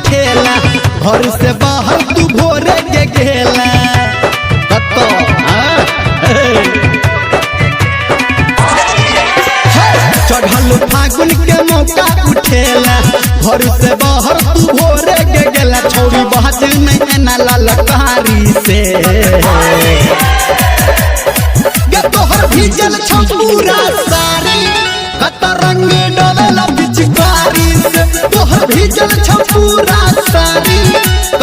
उठेला घर से बाहर तू भोरे के गेला चढ़ल फागुन के मौका उठेला घर से बाहर तू भोरे के गेला छोड़ी बात नहीं ना ललकारी से गे तोहर भीजल छौ पूरा सारी कत रंग डोला पिचकारी से तोहर भीजल छौ पूरा सारी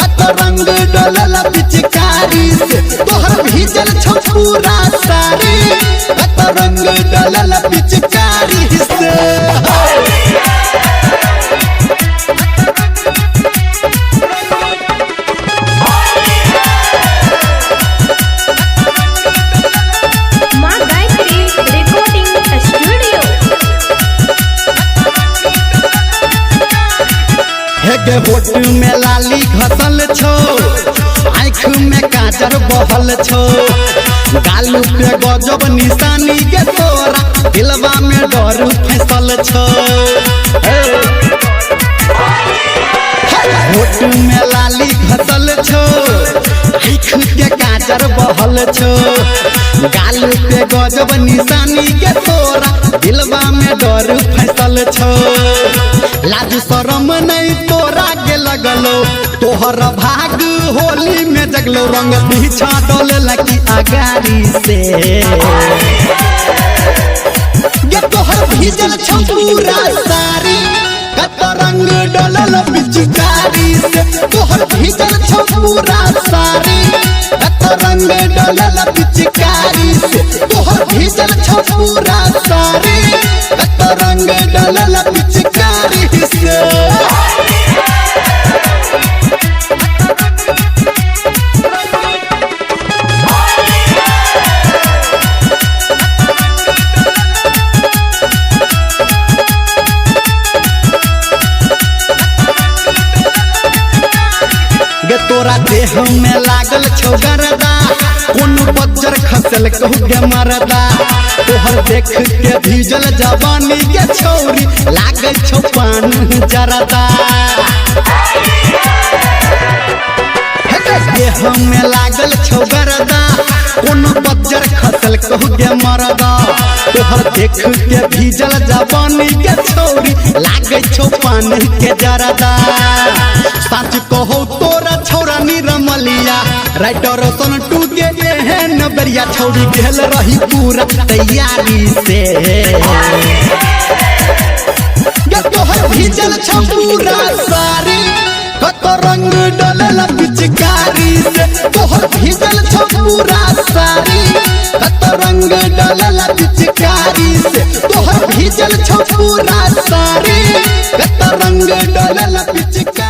कत रंग डोला पिचकारी से तोहर भीजल छौ पूरा सारी कत रंग डोला पिचकारी से हेगे होठ में लाली घसल छो आँख में काजर बहल छो गालू पे गजब निशानी के तोरा दिलवा में डर फैसल छो होठ में लाली घसल छो आँख के काजर बहल छो गालू पे गजब निशानी के तोरा दिलवा में डर फैसल छो लाज शरम नहीं तोरा के लगलो तोहर भाग होली में जगलो रंग पीछा डोले लगी अगारी से ये तोहर भीजल छौ पूरा सारी कत रंग डोलल पिचकारी से तोहर भीजल छौ पूरा सारी कत रंग डोलल पिचकारी से तोहर भीजल छौ पूरा सारी कत रंग डोलल पिचकारी से गे तोरा देह में लागल छौ गरदा कोनो बज्जर खसल कहू गे मरदा तोहर देख के भीजल जवानी के छौरी लागे छौ पान जरदा देह में लागल छौ गरदा कोनो बज्जर खसल कहू गे मरदा तोहर देख के भीजल जवानी के छौरी लागे छौ पान के जरदा सच कहो तोरा छौरा निरमलिया राइटर सन टू के एहन बेरिया छौरी गेल रही पूरा तैयारी से गे तोहर भीजल छौ पूरा सारी कत रंग डोलल पिचकारी से तोहर भीजल छौ पूरा सारी कत रंग डोलल पिचकारी से तोहर भीजल छौ पूरा सारी कत रंग डोलल पिचकारी।